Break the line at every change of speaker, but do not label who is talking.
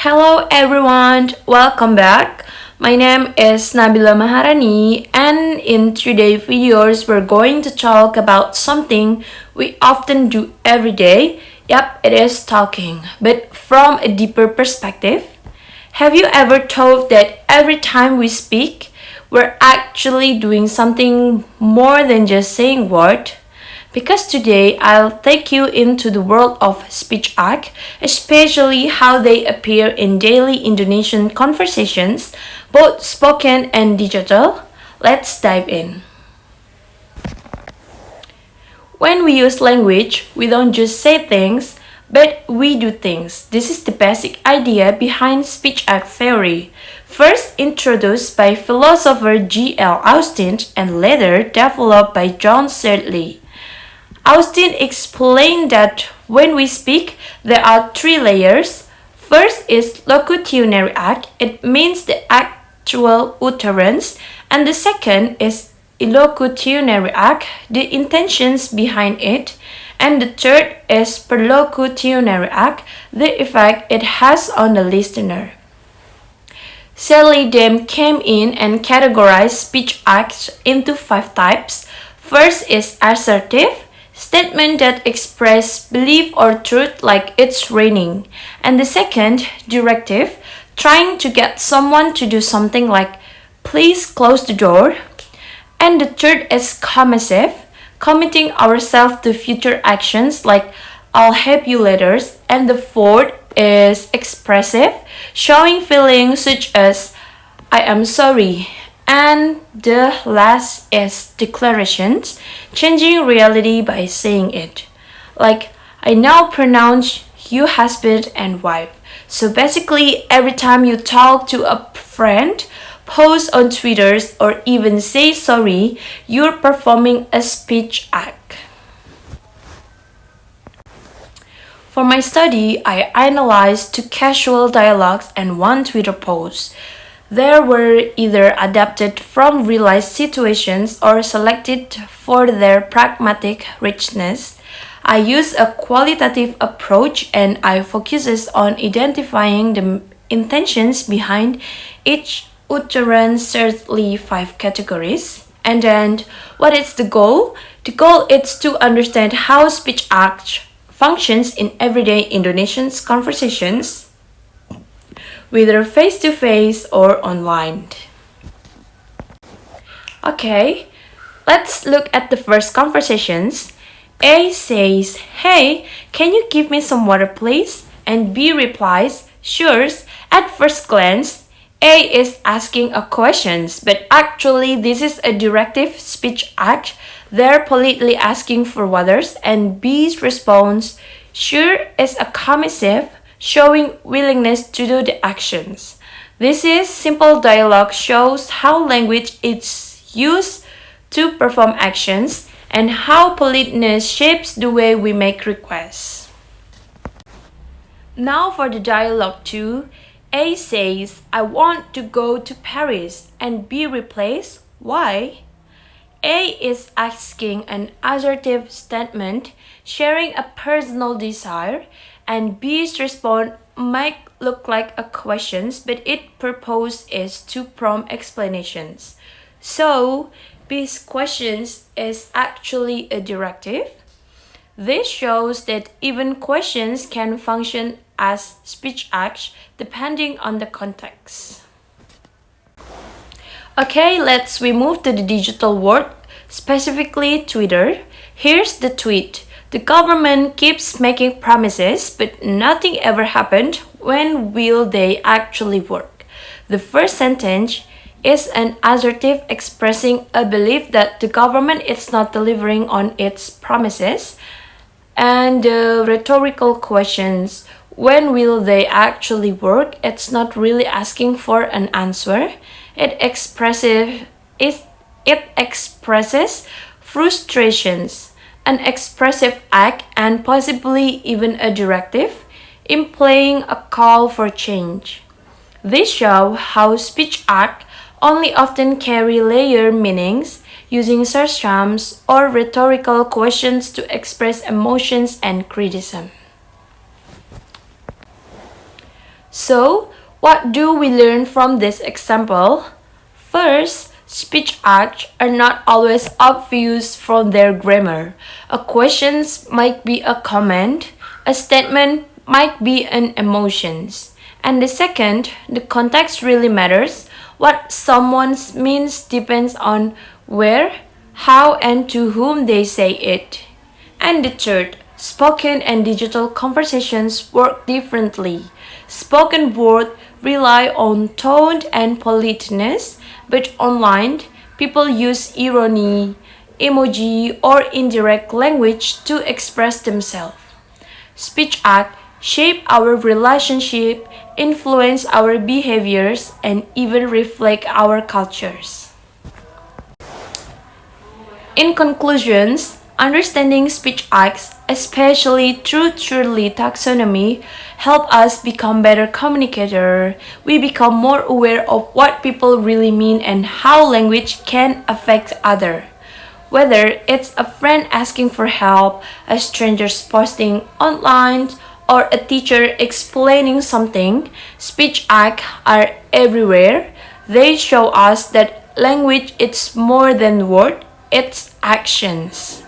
Hello everyone, welcome back. My name is Nabila Maharani, and in today's videos we're going to talk about something we often do every day. Yep, it is talking, but from a deeper perspective. Have you ever thought that every time we speak, we're actually doing something more than just saying words? Because today I'll take you into the world of speech act, especially how they appear in daily Indonesian conversations, both spoken and digital. Let's dive in. When we use language, we don't just say things, but we do things. This is the basic idea behind speech act theory, first introduced by philosopher G.L. Austin and later developed by John Sedley. Austin explained that when we speak, there are three layers. First is locutionary act, it means the actual utterance, and the second is illocutionary act, the intentions behind it, and the third is perlocutionary act, the effect it has on the listener. Sally then came in and categorized speech acts into five types. First is assertive, statement that express belief or truth like it's raining. And the second, directive, trying to get someone to do something like please close the door. And the third is commissive, committing ourselves to future actions like I'll help you later. And the fourth is expressive, showing feelings such as I am sorry. And the last is declarations, changing reality by saying it. Like, I now pronounce you husband and wife. So basically, every time you talk to a friend, post on Twitter, or even say sorry, you're performing a speech act. For my study, I analyzed two casual dialogues and one Twitter post. They were either adapted from real-life situations or selected for their pragmatic richness. I use a qualitative approach and I focuses on identifying the intentions behind each utterance, certainly five categories. And then, what is the goal? The goal is to understand how speech act functions in everyday Indonesian conversations, whether face-to-face or online. Okay, let's look at the first conversations. A says, hey, can you give me some water please? And B replies, sure. At first glance, A is asking a question, but actually this is a directive speech act. They're politely asking for waters, and B's response, sure, is a commissive, showing willingness to do the actions. This is simple dialogue shows how language is used to perform actions and how politeness shapes the way we make requests. Now for the dialogue 2, A says, I want to go to Paris, and B replies, why? A is asking an assertive statement, sharing a personal desire, and B's response might look like a question, but its purpose is to prompt explanations. So, B's questions is actually a directive. This shows that even questions can function as speech acts depending on the context. Okay, let's move to the digital world, specifically Twitter. Here's the tweet. The government keeps making promises, but nothing ever happened. When will they actually work? The first sentence is an assertive expressing a belief that the government is not delivering on its promises. And the rhetorical questions, when will they actually work? It's not really asking for an answer. It expresses frustrations, an expressive act, and possibly even a directive, implying a call for change. This shows how speech acts only often carry layered meanings, using sarcasms or rhetorical questions to express emotions and criticism. So, what do we learn from this example? First, speech acts are not always obvious from their grammar. A question might be a comment, a statement might be an emotion. And the second, the context really matters. What someone means depends on where, how, and to whom they say it. And the third, spoken and digital conversations work differently. Spoken words rely on tone and politeness, but online, people use irony, emoji, or indirect language to express themselves. Speech acts shape our relationship, influence our behaviors, and even reflect our cultures. In conclusions, understanding speech acts, especially through truly taxonomy, help us become better communicators. We become more aware of what people really mean and how language can affect others. Whether it's a friend asking for help, a stranger posting online, or a teacher explaining something, speech acts are everywhere. They show us that language is more than words, it's actions.